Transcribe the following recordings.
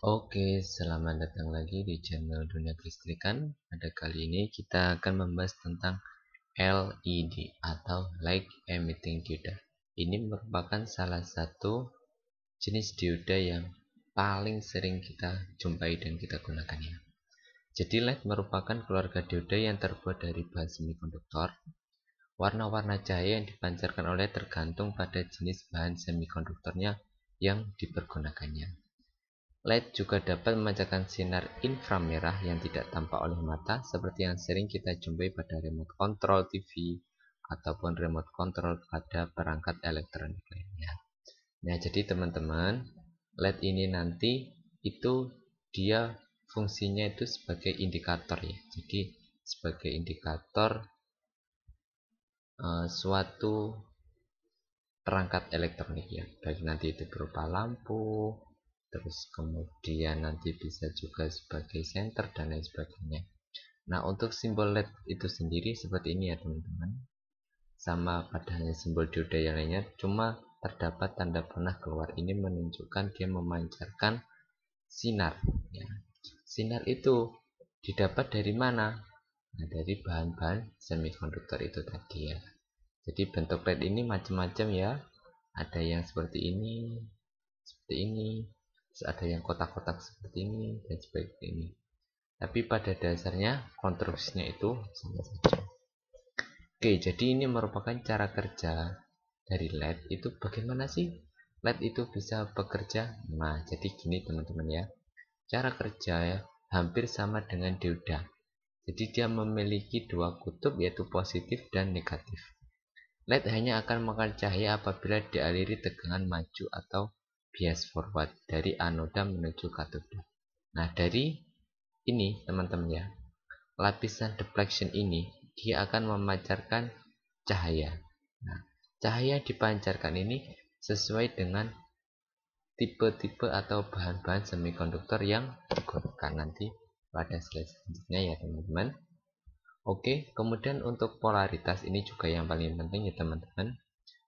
Oke, selamat datang lagi di channel Dunia Kelistrikan. Pada kali ini kita akan membahas tentang LED atau Light Emitting Dioda. Ini merupakan salah satu jenis dioda yang paling sering kita jumpai dan kita gunakan ya. Jadi LED merupakan keluarga dioda yang terbuat dari bahan semikonduktor. Warna-warna cahaya yang dipancarkan oleh tergantung pada jenis bahan semikonduktornya yang dipergunakannya. LED juga dapat memancarkan sinar inframerah yang tidak tampak oleh mata seperti yang sering kita jumpai pada remote control TV ataupun remote control pada perangkat elektronik lainnya. Nah, jadi teman-teman, LED ini nanti itu dia fungsinya itu sebagai indikator ya. Jadi sebagai indikator suatu perangkat elektronik ya, baik nanti itu berupa lampu, terus kemudian nanti bisa juga sebagai senter dan lain sebagainya. Nah, untuk simbol LED itu sendiri seperti ini ya teman-teman, sama padanya simbol dioda yang lainnya, cuma terdapat tanda panah keluar. Ini menunjukkan dia memancarkan sinar ya. Sinar itu didapat dari mana? Nah, dari bahan-bahan semikonduktor itu tadi ya. Jadi bentuk LED ini macam-macam ya. Ada yang seperti ini, terus ada yang kotak-kotak seperti ini dan seperti ini. Tapi pada dasarnya konstruksinya itu sama saja. Oke, jadi ini merupakan cara kerja dari LED itu bagaimana sih LED itu bisa bekerja? Nah, jadi gini teman-teman ya. Cara kerja ya, hampir sama dengan dioda. Jadi dia memiliki dua kutub yaitu positif dan negatif. LED hanya akan mengeluarkan cahaya apabila dialiri tegangan maju atau bias forward dari anoda menuju katoda. Nah, dari ini teman-teman ya, lapisan deflection ini dia akan memancarkan cahaya. Nah, cahaya dipancarkan ini sesuai dengan tipe-tipe atau bahan-bahan semikonduktor yang digunakan nanti pada slide selanjutnya ya teman-teman. Oke, kemudian untuk polaritas ini juga yang paling penting ya teman-teman.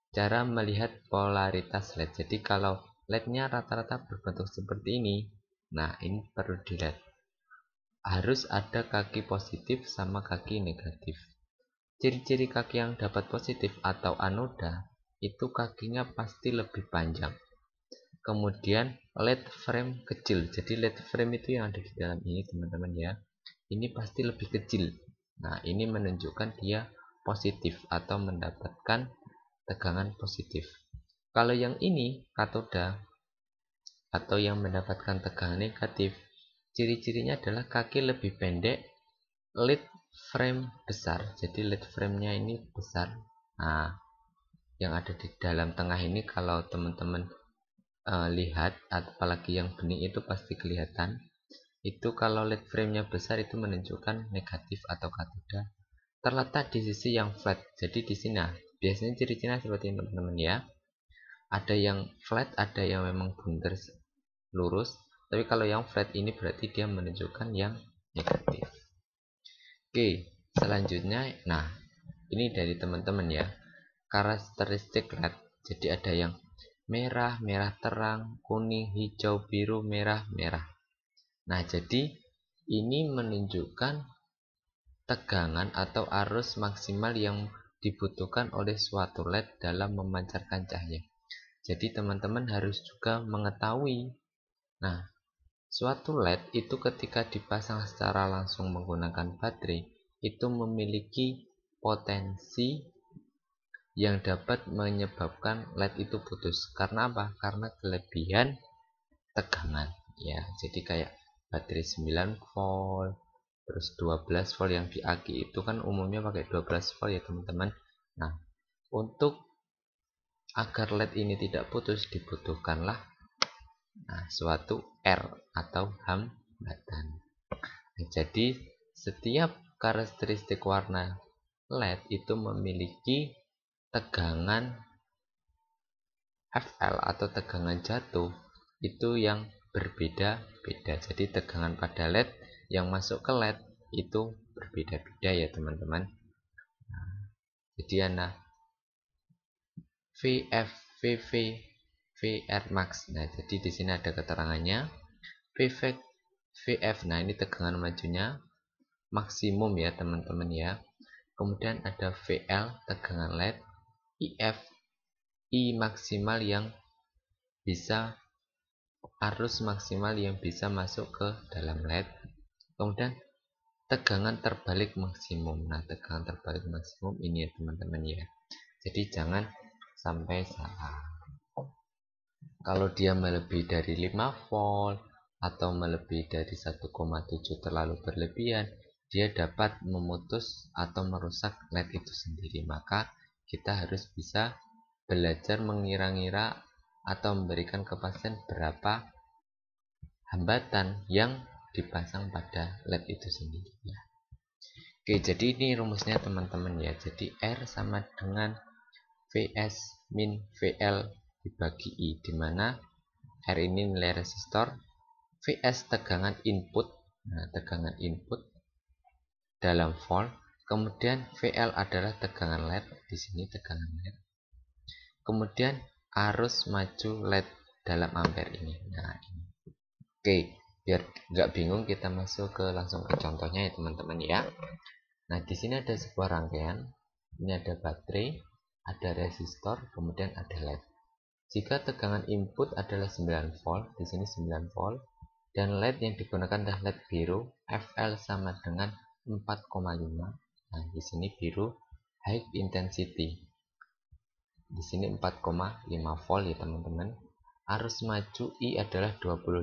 Cara melihat polaritas LED. Jadi kalau LED-nya rata-rata berbentuk seperti ini, nah ini perlu dilihat. Harus ada kaki positif sama kaki negatif. Ciri-ciri kaki yang dapat positif atau anoda, itu kakinya pasti lebih panjang. Kemudian LED frame kecil. Jadi LED frame itu yang ada di dalam ini teman-teman ya. Ini pasti lebih kecil. Nah, ini menunjukkan dia positif atau mendapatkan tegangan positif. Kalau yang ini katoda atau yang mendapatkan tegangan negatif, ciri-cirinya adalah kaki lebih pendek, lead frame besar. Jadi lead frame-nya ini besar. Nah, yang ada di dalam tengah ini kalau teman-teman lihat, apalagi yang bening itu pasti kelihatan. Itu kalau lead frame-nya besar itu menunjukkan negatif atau katoda. Terletak di sisi yang flat. Jadi di sini nah, biasanya ciri-cirinya seperti ini teman-teman ya. Ada yang flat, ada yang memang bundar lurus. Tapi kalau yang flat ini berarti dia menunjukkan yang negatif. Oke, selanjutnya, nah ini dari teman-teman ya. Karakteristik LED. Jadi ada yang merah, merah terang, kuning, hijau, biru, merah, merah. Nah, jadi ini menunjukkan tegangan atau arus maksimal yang dibutuhkan oleh suatu LED dalam memancarkan cahaya. Jadi teman-teman harus juga mengetahui. Nah, suatu LED itu ketika dipasang secara langsung menggunakan baterai, itu memiliki potensi yang dapat menyebabkan LED itu putus. Karena apa? Karena kelebihan tegangan. Ya, jadi kayak baterai 9 volt, terus 12 volt yang di aki itu kan umumnya pakai 12 volt ya teman-teman. Nah, untuk agar LED ini tidak putus dibutuhkanlah suatu R atau hambatan. Nah, jadi setiap karakteristik warna LED itu memiliki tegangan FL atau tegangan jatuh itu yang berbeda-beda. Jadi tegangan pada LED yang masuk ke LED itu berbeda-beda ya teman-teman. Jadi ada VF, VV, VR max. Nah, jadi di sini ada keterangannya. VF. Nah, ini tegangan majunya maksimum ya teman-teman ya. Kemudian ada VL tegangan LED, IF I maksimal yang bisa arus maksimal yang bisa masuk ke dalam LED. Kemudian tegangan terbalik maksimum. Nah, tegangan terbalik maksimum ini ya teman-teman ya. Jadi jangan sampai salah. Kalau dia melebihi dari 5 volt atau melebihi dari 1,7 terlalu berlebihan, dia dapat memutus atau merusak LED itu sendiri. Maka kita harus bisa belajar mengira-ngira atau memberikan kepastian berapa hambatan yang dipasang pada LED itu sendiri ya. Oke, jadi ini rumusnya teman-teman ya. Jadi R sama dengan Vs min Vl dibagi I, dimana R ini nilai resistor, Vs tegangan input, nah tegangan input dalam volt, kemudian Vl adalah tegangan LED, di sini tegangan LED, kemudian arus maju LED dalam ampere ini. Nah, ini. Oke, biar nggak bingung kita masuk ke langsung ke contohnya ya teman-teman ya. Nah, di sini ada sebuah rangkaian, ini ada baterai, ada resistor, kemudian ada LED. Jika tegangan input adalah 9 volt, di sini 9 volt, dan LED yang digunakan adalah LED biru, FL sama dengan 4,5. Nah, di sini biru high intensity. Di sini 4,5 volt ya teman-teman. Arus maju I adalah 25.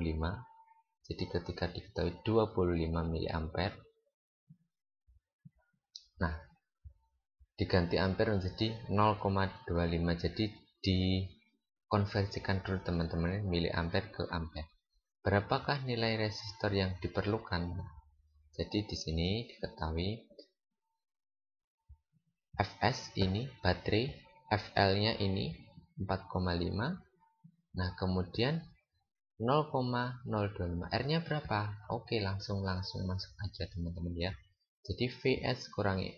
Jadi ketika diketahui 25 mA, nah diganti ampere menjadi 0,25. Jadi dikonversikan dulu teman-teman miliampere ke ampere. Berapakah nilai resistor yang diperlukan? Jadi di sini diketahui Fs ini baterai, Fl-nya ini 4,5. Nah, kemudian 0,025. R-nya berapa? Oke, langsung masuk aja teman-teman ya. Jadi Vs kurangi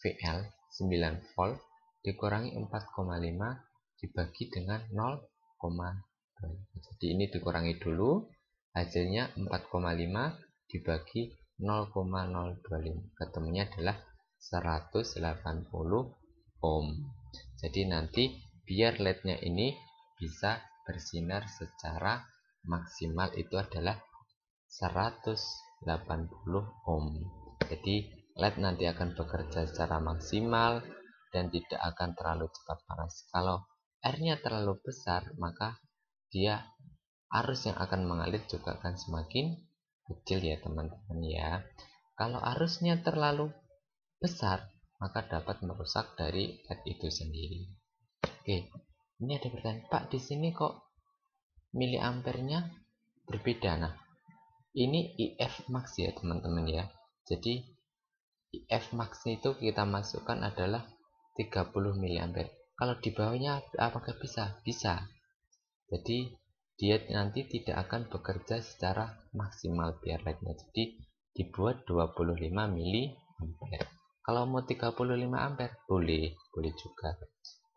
Vl 9 volt dikurangi 4,5 dibagi dengan 0,25. Jadi ini dikurangi dulu, hasilnya 4,5 dibagi 0,025, ketemunya adalah 180 ohm. Jadi nanti biar LED-nya ini bisa bersinar secara maksimal itu adalah 180 ohm. Jadi LED nanti akan bekerja secara maksimal dan tidak akan terlalu cepat panas. Kalau R-nya terlalu besar, maka dia arus yang akan mengalir juga akan semakin kecil ya teman-teman ya. Kalau arusnya terlalu besar, maka dapat merusak dari LED itu sendiri. Oke, ini ada pertanyaan, Pak, di sini kok miliampernya berbeda? Nah, ini IF max ya teman-teman ya. Jadi IF max itu kita masukkan adalah 30 mA. Kalau di bawahnya apakah bisa? Bisa. Jadi dia nanti tidak akan bekerja secara maksimal biar LED-nya. Jadi dibuat 25 mA. Kalau mau 35 ampere boleh juga.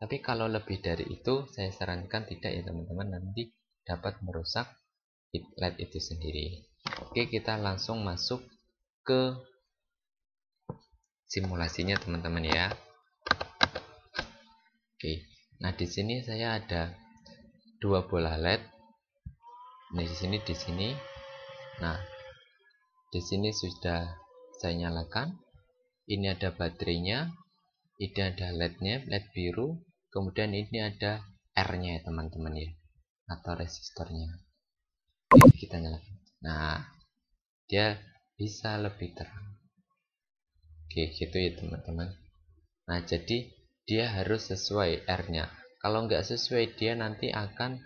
Tapi kalau lebih dari itu saya sarankan tidak ya teman-teman, nanti dapat merusak LED itu sendiri. Oke, kita langsung masuk ke simulasinya teman-teman ya. Oke. Nah, di sini saya ada dua bola LED. Nah, di sini. Nah, di sini sudah saya nyalakan. Ini ada baterainya. Ini ada LED-nya, LED biru. Kemudian ini ada R-nya ya teman-teman ya, atau resistornya. Oke, kita nyalakan. Nah, dia bisa lebih terang. Oke, gitu ya teman-teman. Nah, jadi dia harus sesuai R-nya. Kalau nggak sesuai, dia nanti akan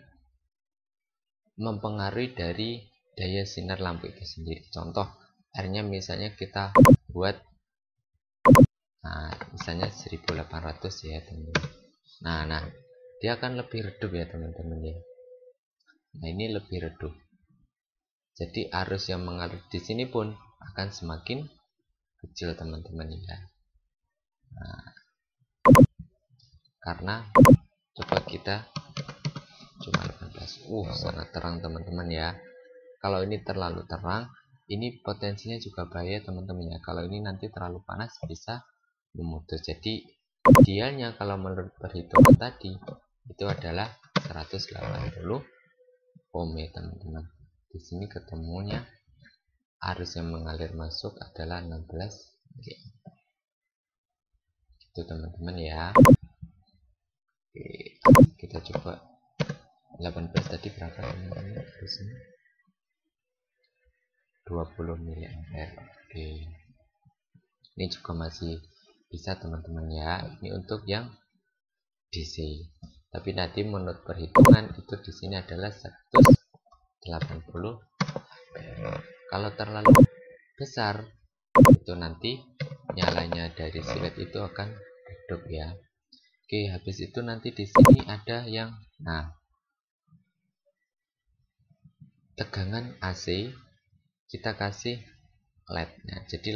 mempengaruhi dari daya sinar lampu itu sendiri. Contoh, R-nya misalnya kita buat, nah, misalnya 1800 ya teman-teman. Nah, dia akan lebih redup ya teman-teman ya. Nah, ini lebih redup. Jadi arus yang mengalir di sini pun akan semakin kecil teman-teman ya. Nah, karena coba kita cuma 18. Sangat terang teman-teman ya. Kalau ini terlalu terang, ini potensinya juga bahaya teman-teman ya. Kalau ini nanti terlalu panas bisa memutus. Jadi idealnya kalau menurut perhitungan tadi itu adalah 180 ohm ya teman-teman. Di sini ketemunya arus yang mengalir masuk adalah 16 oke. Itu teman-teman ya. Oke, kita coba 18 tadi berapa teman-teman arusnya? 20 mA. Oke, ini juga masih bisa teman-teman ya. Ini untuk yang DC. Tapi nanti menurut perhitungan itu di sini adalah 180. Kalau terlalu besar itu nanti nyalanya dari silet itu akan redup ya. Oke, habis itu nanti di sini ada yang tegangan AC kita kasih LED. Nah, jadi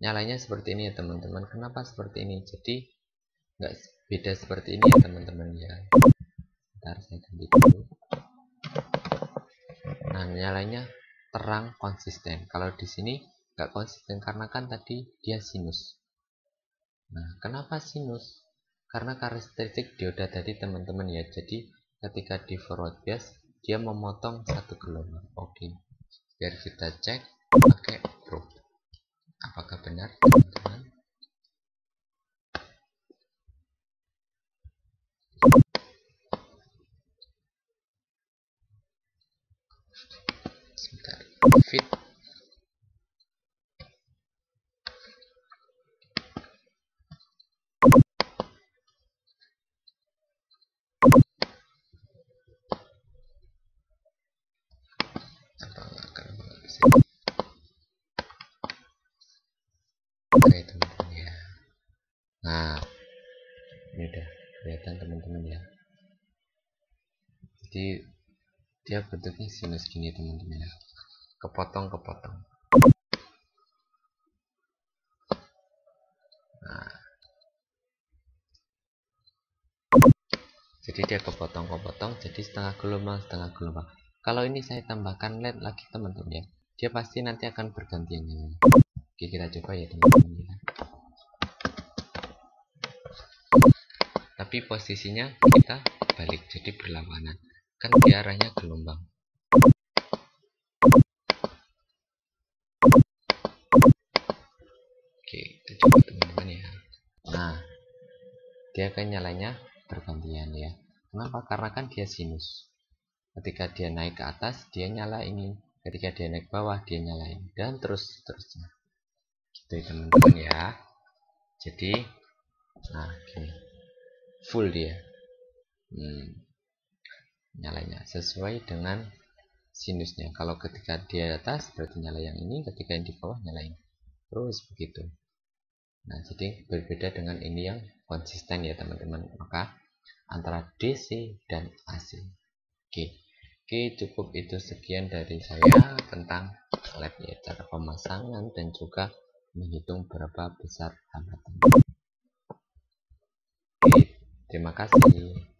nyalanya seperti ini ya teman-teman. Kenapa seperti ini? Jadi nggak beda seperti ini ya teman-teman ya. Ntar saya ganti dulu. Nah, nyalanya terang konsisten. Kalau di sini nggak konsisten karena kan tadi dia sinus. Nah, kenapa sinus? Karena karakteristik dioda tadi teman-teman ya. Jadi ketika di forward bias dia memotong satu gelombang. Oke, biar kita cek pakai probe. Apakah benar teman-teman? Sebentar. Fit. Oke teman-teman ya. Nah, ini udah kelihatan teman-teman ya. Jadi dia bentuknya sinus gini teman-teman ya. Kepotong-kepotong. Nah, jadi dia kepotong-kepotong, jadi setengah gelombang. Kalau ini saya tambahkan LED lagi teman-teman ya, dia pasti nanti akan bergantian nyala. Oke, kita coba ya teman-teman ya. Tapi posisinya kita balik, jadi berlawanan. Kan dia arahnya gelombang. Oke, kita coba teman-teman ya. Nah, dia kan nyalanya bergantian ya. Kenapa? Karena kan dia sinus. Ketika dia naik ke atas dia nyala ini, ketika dia naik ke bawah dia nyalain, dan terusnya gitu ya teman-teman ya. Jadi nah gini, full dia nyalanya sesuai dengan sinusnya. Kalau ketika dia atas berarti nyala yang ini, ketika yang di bawah nyalain, terus begitu. Nah, jadi berbeda dengan ini yang konsisten ya teman-teman, maka antara DC dan AC. Oke, cukup itu sekian dari saya tentang LED ya, cara pemasangan dan juga menghitung berapa besar hambatan. Oke, terima kasih.